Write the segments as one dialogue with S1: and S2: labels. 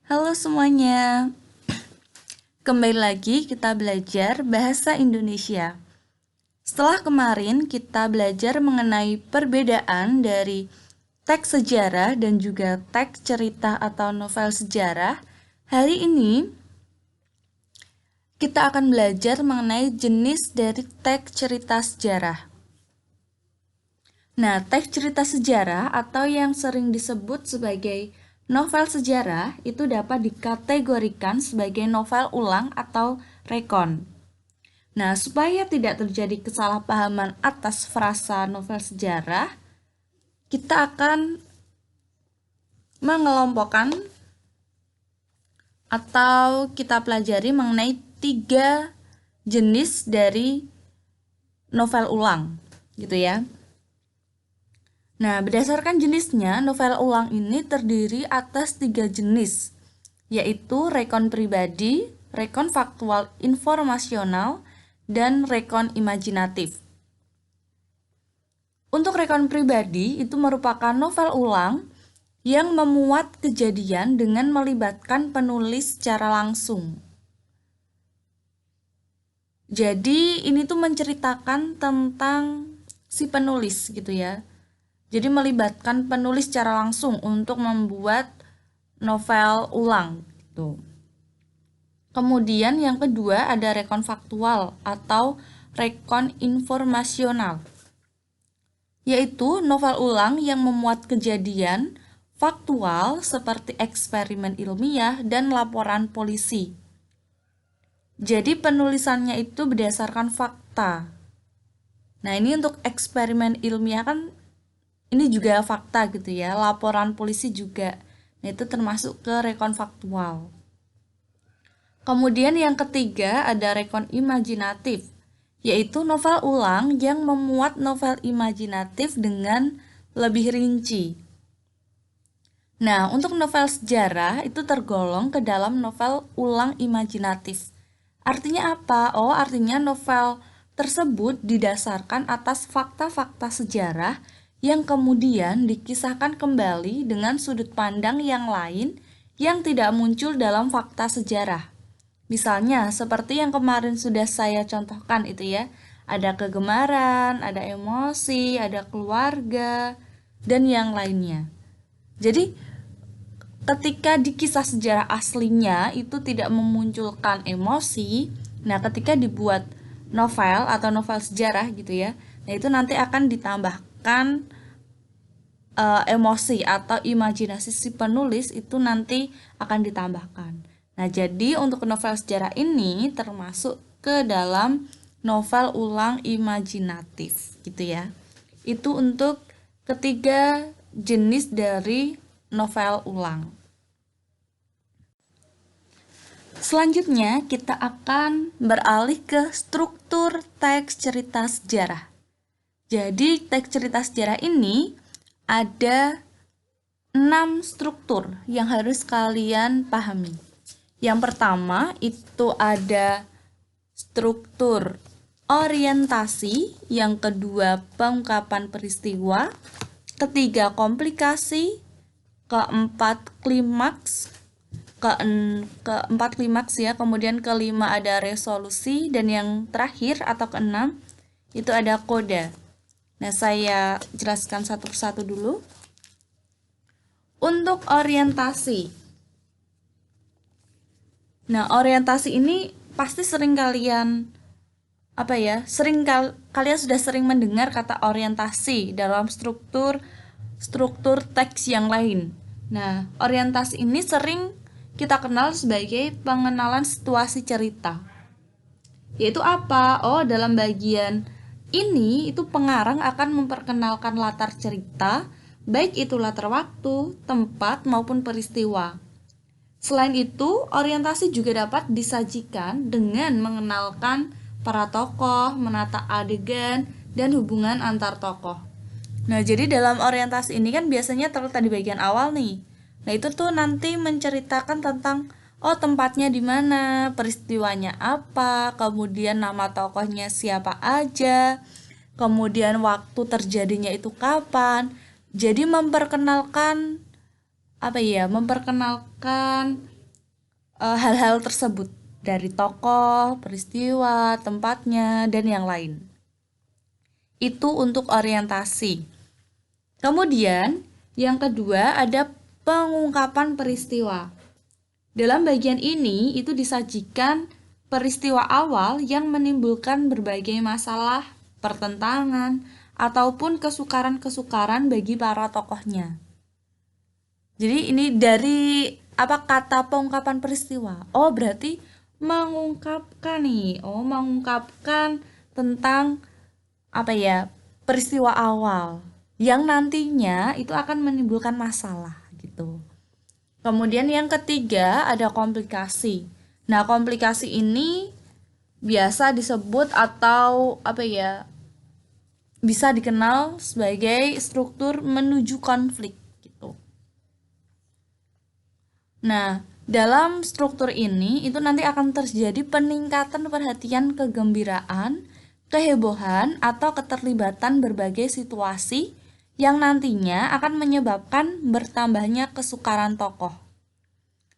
S1: Halo semuanya, kembali lagi kita belajar bahasa Indonesia. Setelah kemarin kita belajar mengenai perbedaan dari teks sejarah dan juga teks cerita atau novel sejarah, hari ini kita akan belajar mengenai jenis dari teks cerita sejarah. Nah, teks cerita sejarah atau yang sering disebut sebagai novel sejarah itu dapat dikategorikan sebagai novel ulang atau rekon. Nah, supaya tidak terjadi kesalahpahaman atas frasa novel sejarah, kita akan mengelompokkan atau kita pelajari mengenai 3 jenis dari novel ulang, gitu ya. Nah, berdasarkan jenisnya, novel ulang ini terdiri atas 3 jenis, yaitu rekon pribadi, rekon faktual informasional, dan rekon imajinatif. Untuk rekon pribadi, itu merupakan novel ulang yang memuat kejadian dengan melibatkan penulis secara langsung. Jadi, ini tuh menceritakan tentang si penulis gitu ya. Jadi melibatkan penulis secara langsung untuk membuat novel ulang gitu. Kemudian yang kedua ada rekon faktual atau rekon informasional, yaitu novel ulang yang memuat kejadian faktual seperti eksperimen ilmiah dan laporan polisi. Jadi penulisannya itu berdasarkan fakta. Nah, ini untuk eksperimen ilmiah kan ini juga fakta gitu ya, laporan polisi juga. Nah, itu termasuk ke rekon faktual. Kemudian yang ketiga ada rekon imajinatif, yaitu novel ulang yang memuat novel imajinatif dengan lebih rinci. Nah, untuk novel sejarah itu tergolong ke dalam novel ulang imajinatif. Artinya apa? Oh, artinya novel tersebut didasarkan atas fakta-fakta sejarah yang kemudian dikisahkan kembali dengan sudut pandang yang lain yang tidak muncul dalam fakta sejarah. Misalnya, seperti yang kemarin sudah saya contohkan itu ya, ada kegemaran, ada emosi, ada keluarga, dan yang lainnya. Jadi, ketika di kisah sejarah aslinya itu tidak memunculkan emosi, nah ketika dibuat novel atau novel sejarah gitu ya, nah itu nanti akan ditambahkan emosi atau imajinasi si penulis itu nanti akan ditambahkan. Nah, jadi untuk novel sejarah ini termasuk ke dalam novel ulang imajinatif gitu ya. Itu untuk ketiga jenis dari novel ulang. Selanjutnya kita akan beralih ke struktur teks cerita sejarah. Jadi teks cerita sejarah ini ada 6 struktur yang harus kalian pahami. Yang pertama itu ada struktur orientasi, yang kedua pengungkapan peristiwa, ketiga komplikasi, keempat klimaks, keempat klimaks ya, kemudian kelima ada resolusi, dan yang terakhir atau keenam itu ada koda. Nah, saya jelaskan satu persatu dulu. Untuk orientasi. Nah, orientasi ini pasti sering kalian kalian sudah sering mendengar kata orientasi dalam struktur teks yang lain. Nah, orientasi ini sering kita kenal sebagai pengenalan situasi cerita. Yaitu apa? Oh, dalam bagian ini itu pengarang akan memperkenalkan latar cerita, baik itu latar waktu, tempat, maupun peristiwa. Selain itu, orientasi juga dapat disajikan dengan mengenalkan para tokoh, menata adegan, dan hubungan antar tokoh. Nah, jadi dalam orientasi ini kan biasanya terletak di bagian awal nih. Nah, itu tuh nanti menceritakan tentang tempatnya di mana, peristiwanya apa, kemudian nama tokohnya siapa aja, kemudian waktu terjadinya itu kapan. Jadi memperkenalkan memperkenalkan hal-hal tersebut dari tokoh, peristiwa, tempatnya, dan yang lain. Itu untuk orientasi. Kemudian, yang kedua ada pengungkapan peristiwa. Dalam bagian ini itu disajikan peristiwa awal yang menimbulkan berbagai masalah, pertentangan, ataupun kesukaran-kesukaran bagi para tokohnya. Jadi ini dari apa kata pengungkapan peristiwa? Oh, berarti mengungkapkan nih. Oh, mengungkapkan tentang apa ya? Peristiwa awal yang nantinya itu akan menimbulkan masalah gitu. Kemudian yang ketiga ada komplikasi. Nah, komplikasi ini biasa disebut atau apa ya? Bisa dikenal sebagai struktur menuju konflik gitu. Nah, dalam struktur ini itu nanti akan terjadi peningkatan perhatian kegembiraan, kehebohan atau keterlibatan berbagai situasi yang nantinya akan menyebabkan bertambahnya kesukaran tokoh.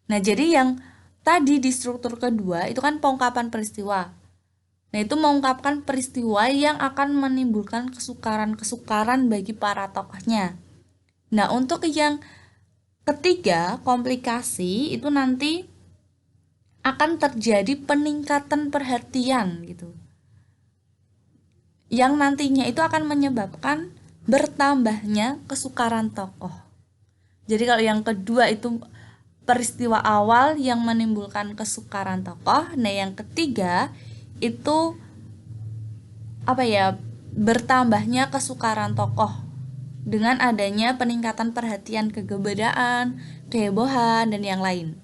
S1: Nah, jadi yang tadi di struktur kedua itu kan pengungkapan peristiwa. Nah, itu mengungkapkan peristiwa yang akan menimbulkan kesukaran-kesukaran bagi para tokohnya. Nah, untuk yang ketiga, komplikasi itu nanti akan terjadi peningkatan perhatian gitu. Yang nantinya itu akan menyebabkan bertambahnya kesukaran tokoh. Jadi kalau yang kedua itu peristiwa awal yang menimbulkan kesukaran tokoh. Nah, yang ketiga itu apa ya? Bertambahnya kesukaran tokoh dengan adanya peningkatan perhatian kegembiraan, kehebohan, dan yang lain.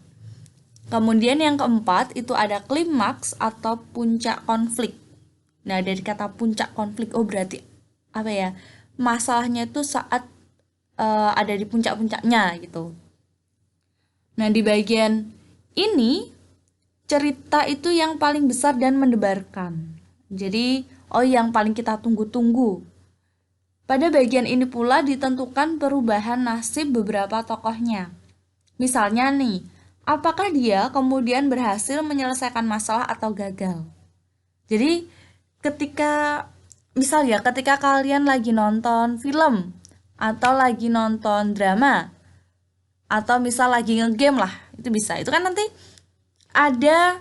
S1: Kemudian yang keempat itu ada klimaks atau puncak konflik. Nah, dari kata puncak konflik, oh berarti apa ya? Masalahnya itu saat ada di puncak-puncaknya gitu. Nah, di bagian ini cerita itu yang paling besar dan mendebarkan. Jadi, yang paling kita tunggu-tunggu. Pada bagian ini pula ditentukan perubahan nasib beberapa tokohnya. Misalnya nih, apakah dia kemudian berhasil menyelesaikan masalah atau gagal? Jadi, ketika kalian lagi nonton film atau lagi nonton drama atau misal lagi ngegame lah, itu bisa. Itu kan nanti ada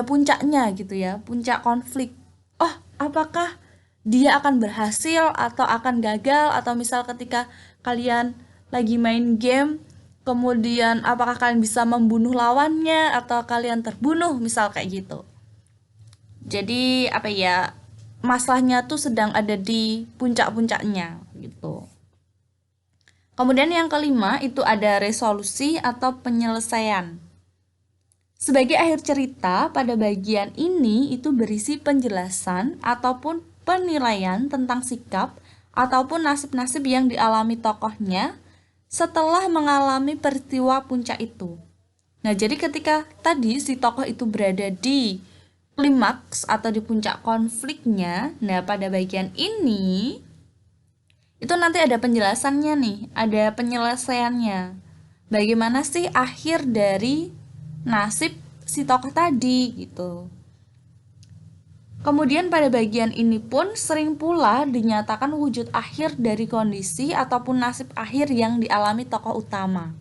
S1: puncaknya gitu ya, puncak konflik. Oh, apakah dia akan berhasil atau akan gagal, atau misal ketika kalian lagi main game kemudian apakah kalian bisa membunuh lawannya atau kalian terbunuh, misal kayak gitu. Jadi apa ya, masalahnya tuh sedang ada di puncak-puncaknya gitu. Kemudian yang kelima itu ada resolusi atau penyelesaian. Sebagai akhir cerita, pada bagian ini itu berisi penjelasan ataupun penilaian tentang sikap ataupun nasib-nasib yang dialami tokohnya setelah mengalami peristiwa puncak itu. Nah, jadi ketika tadi si tokoh itu berada di klimaks atau di puncak konfliknya, nah pada bagian ini itu nanti ada penjelasannya nih, ada penyelesaiannya. Bagaimana sih akhir dari nasib si tokoh tadi gitu. Kemudian pada bagian ini pun sering pula dinyatakan wujud akhir dari kondisi ataupun nasib akhir yang dialami tokoh utama.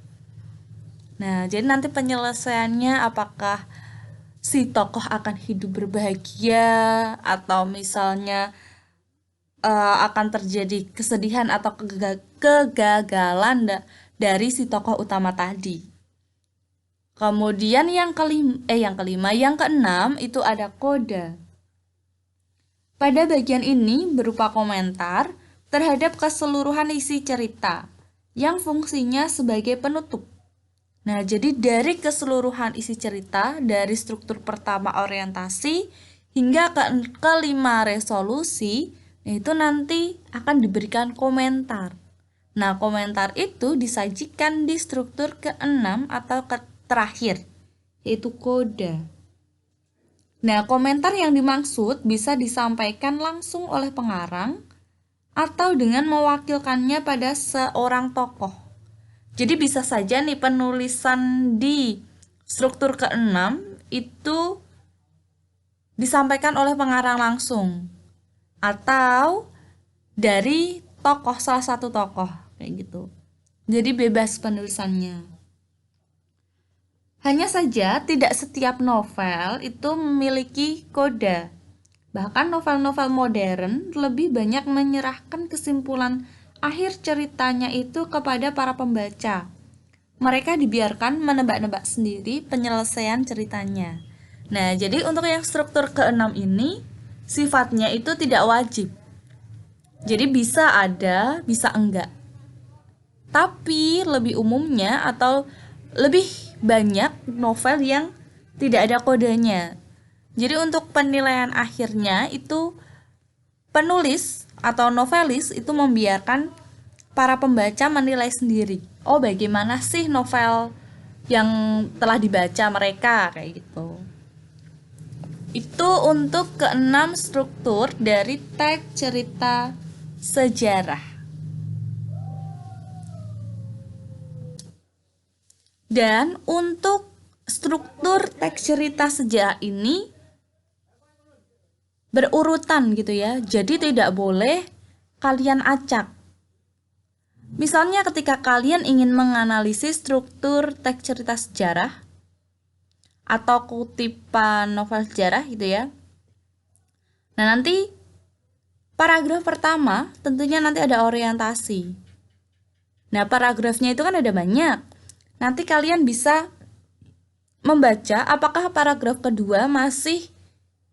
S1: Nah, jadi nanti penyelesaiannya apakah si tokoh akan hidup berbahagia atau misalnya akan terjadi kesedihan atau kegagalan dari si tokoh utama tadi. Kemudian yang keenam itu ada koda. Pada bagian ini berupa komentar terhadap keseluruhan isi cerita yang fungsinya sebagai penutup. Nah, jadi dari keseluruhan isi cerita, dari struktur pertama orientasi hingga kelima resolusi, itu nanti akan diberikan komentar. Nah, komentar itu disajikan di struktur keenam atau terakhir, yaitu koda. Nah, komentar yang dimaksud bisa disampaikan langsung oleh pengarang atau dengan mewakilkannya pada seorang tokoh. Jadi bisa saja nih penulisan di struktur keenam itu disampaikan oleh pengarang langsung atau dari tokoh, salah satu tokoh kayak gitu. Jadi bebas penulisannya. Hanya saja tidak setiap novel itu memiliki kode. Bahkan novel-novel modern lebih banyak menyerahkan kesimpulan akhir ceritanya itu kepada para pembaca. Mereka dibiarkan menebak-nebak sendiri penyelesaian ceritanya. Nah, jadi untuk yang struktur keenam ini sifatnya itu tidak wajib. Jadi bisa ada, bisa enggak. Tapi lebih umumnya atau lebih banyak novel yang tidak ada kodenya. Jadi untuk penilaian akhirnya itu penulis atau novelis itu membiarkan para pembaca menilai sendiri. Oh, bagaimana sih novel yang telah dibaca mereka kayak gitu. Itu untuk keenam struktur dari teks cerita sejarah. Dan untuk struktur teks cerita sejarah ini berurutan gitu ya. Jadi tidak boleh kalian acak. Misalnya ketika kalian ingin menganalisis struktur teks cerita sejarah atau kutipan novel sejarah gitu ya. Nah, nanti paragraf pertama tentunya nanti ada orientasi. Nah, paragrafnya itu kan ada banyak. Nanti kalian bisa membaca apakah paragraf kedua masih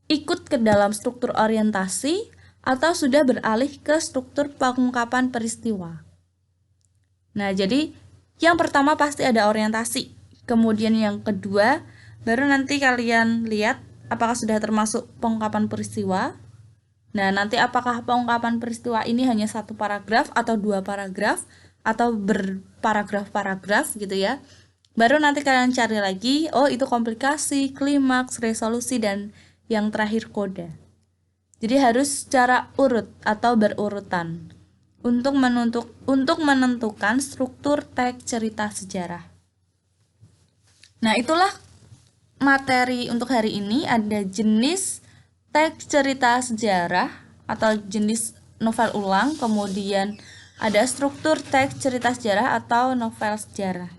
S1: ikut ke dalam struktur orientasi atau sudah beralih ke struktur pengungkapan peristiwa. Nah, jadi yang pertama pasti ada orientasi. Kemudian yang kedua, baru nanti kalian lihat apakah sudah termasuk pengungkapan peristiwa. Nah, nanti apakah pengungkapan peristiwa ini hanya satu paragraf atau dua paragraf atau berparagraf-paragraf gitu ya. Baru nanti kalian cari lagi, oh itu komplikasi, klimaks, resolusi, dan yang terakhir koda. Jadi harus secara urut atau berurutan untuk menentukan struktur teks cerita sejarah. Nah, itulah materi untuk hari ini. Ada jenis teks cerita sejarah atau jenis novel ulang, kemudian ada struktur teks cerita sejarah atau novel sejarah.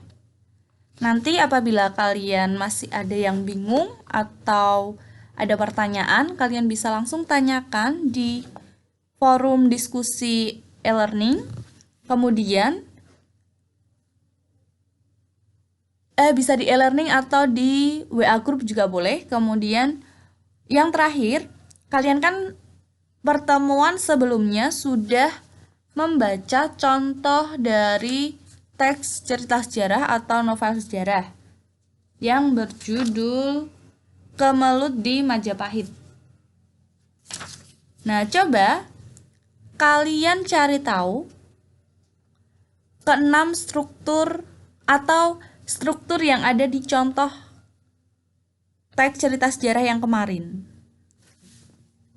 S1: Nanti apabila kalian masih ada yang bingung atau ada pertanyaan, kalian bisa langsung tanyakan di forum diskusi e-learning. Kemudian bisa di e-learning atau di WA group juga boleh. Kemudian yang terakhir, kalian kan pertemuan sebelumnya sudah membaca contoh dari teks cerita sejarah atau novel sejarah yang berjudul Kemelut di Majapahit. Nah, coba kalian cari tahu keenam struktur atau struktur yang ada di contoh teks cerita sejarah yang kemarin.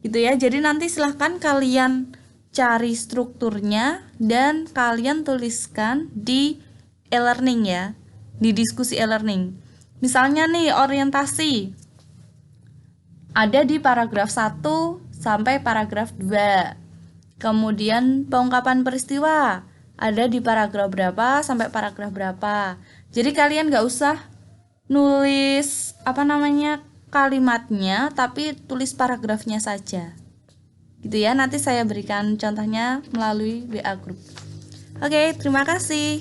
S1: Gitu ya. Jadi nanti silahkan kalian cari strukturnya dan kalian tuliskan di e-learning ya, di diskusi e-learning. Misalnya nih orientasi ada di paragraf 1 sampai paragraf 2. Kemudian pengungkapan peristiwa ada di paragraf berapa sampai paragraf berapa. Jadi kalian gak usah nulis kalimatnya, tapi tulis paragrafnya saja. Gitu ya, nanti saya berikan contohnya melalui WA group. Oke, terima kasih.